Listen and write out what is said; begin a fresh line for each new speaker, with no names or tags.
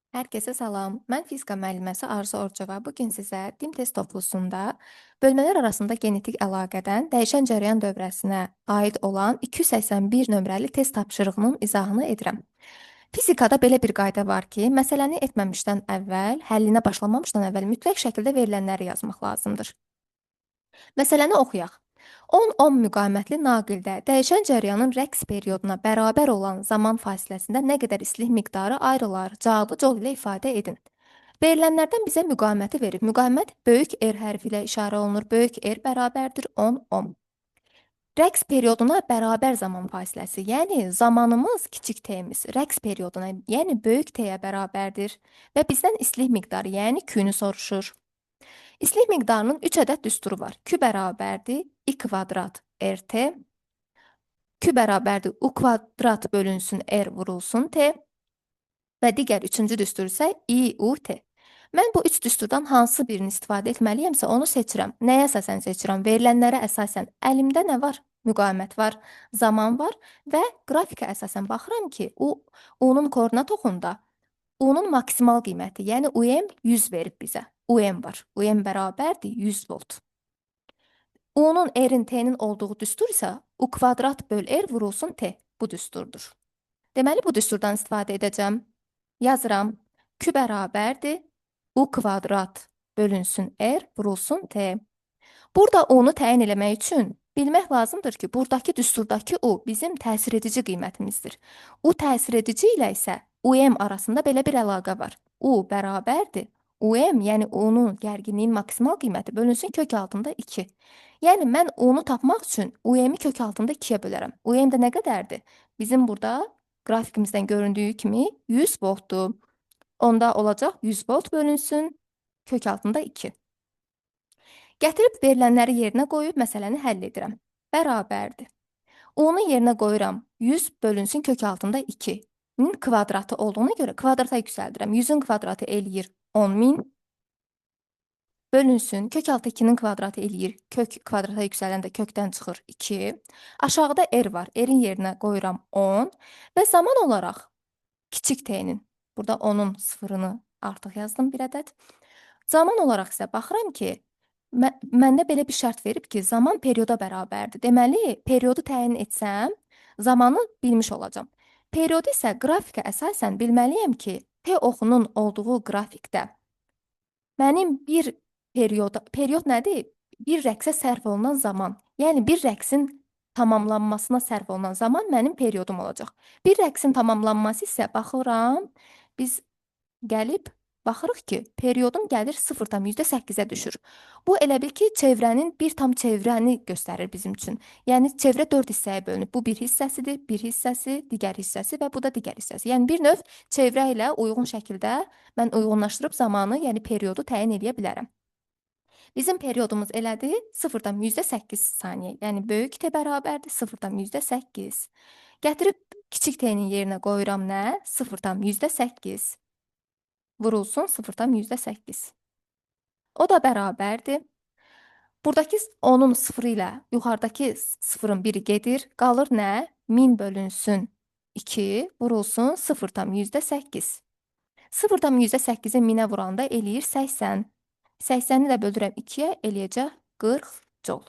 Hər kəsə salam. Mən fizika müəlliməsi Arzu Orcova. Bu gün sizə dim test toplusunda bölmələr arasında genetik əlaqədən dəyişən cərəyan dövrəsinə aid olan 281 nömrəli test tapşırığının izahını edirəm. Fizikada belə bir qayda var ki, məsələni etməmişdən əvvəl, həllinə başlamamışdan əvvəl mütləq şəkildə verilənləri yazmaq lazımdır. Məsələni oxuyaq. 10-10 müqamətli naqildə dəyişən cərəyanın rəqs perioduna bərabər olan zaman fasiləsində nə qədər istilik miqdarı ayrılar? Cavabı col ilə ifadə edin. Verilənlərdən bizə müqaməti verir. Müqamət böyük R hərfi ilə işarə olunur. Böyük R bərabərdir 10-10. Rəqs perioduna bərabər zaman fasiləsi, yəni zamanımız kiçik T-miz rəqs perioduna, yəni böyük T-yə bərabərdir və bizdən istilik miqdarı, yəni Q-nü soruşur. İstilik miqdarının 3 ədəd düsturu var. Q bərabərdir I kvadrat RT, Q bərabərdir U kvadrat bölünsün R vurulsun T və digər üçüncü düstur isə IUT. Mən bu üç düsturdan hansı birini istifadə etməliyəmsə onu seçirəm. Nəyə əsasən seçirəm? Verilənlərə əsasən əlimdə nə var? Müqavimət var, zaman var və qrafika əsasən baxıram ki, U-nun koordinat oxunda U-nun maksimal qiyməti, yəni UM 100 verib bizə. UM var. UM bərabərdir 100 volt. U-nun R-in T-nin olduğu düstur isə U kvadrat böl R vurulsun T. Bu düsturdur. Deməli, bu düsturdan istifadə edəcəm. Yazıram. Q bərabərdir U kvadrat bölünsün R vurulsun T. Burada U-nu təyin eləmək üçün bilmək lazımdır ki, buradakı düsturdakı U bizim təsir edici qiymətimizdir. U təsir edici ilə isə UM arasında belə bir əlaqə var. U bərabərdir. UM, yəni U-nun gərginliyin maksimal qiyməti bölünsün kök altında 2. Yəni mən U-nu tapmaq üçün UM-i kök altında 2-yə bölərəm. UM də nə qədərdir? Bizim burada qrafikimizdən göründüyü kimi 100 voltdur. Onda olacaq 100 volt bölünsün kök altında 2. Gətirib verilənləri yerinə qoyub məsələni həll edirəm. Bərabərdir. U-nu yerinə qoyuram. 100 bölünsün kök altında 2-nin kvadratı olduğuna görə kvadrata yüksəldirəm. 100-ün kvadratı eləyir 10.000. Bölünsün kök altı 2-nin kvadratı eləyir. Kök kvadrata yüksələndə kökdən çıxır 2. Aşağıda R var. R-in yerinə qoyuram 10 və zaman olaraq kiçik T-nin, burada onun sıfırını artıq yazdım bir ədəd. Zaman olaraq isə baxıram ki, məndə belə bir şərt verib ki, zaman perioda bərabərdir. Deməli, periodu təyin etsəm, zamanı bilmiş olacam. Periodu isə qrafika əsasən bilməliyəm ki, T oxunun olduğu qrafikdə mənim bir period nədir? Bir rəqsə sərf olunan zaman. Yəni, bir rəqsin tamamlanmasına sərf olunan zaman mənim periodum olacaq. Bir rəqsin tamamlanması isə baxıram, biz gəlib baxırıq ki, periodum gəlir 0,8-ə düşür. Bu elə bil ki, çevrənin bir tam çevrəni göstərir bizim üçün. Yəni, çevrə 4 hissəyə bölünüb. Bu bir hissəsidir, bir hissəsi, digər hissəsi və bu da digər hissəsi. Yəni, bir növ çevrə ilə uyğun şəkildə mən uyğunlaşdırıb zamanı, yəni periodu təyin edə bilərəm. Bizim periodumuz elədir 0,8 saniyə. Yəni, böyük T bərabərdir 0,8. Gətirib kiçik T-nin yerinə qoyuram nə? 0,8. Vurulsun 0,8. O da bərabərdir. Buradakı onun sıfırı ilə yuxarıdakı sıfırın biri gedir. Qalır nə? 1000 bölünsün 2 vurulsun 0,8. 0,8-i 1000-ə vuranda eləyir 80. 80-i də bölürəm 2-yə eləyəcək 40 jol.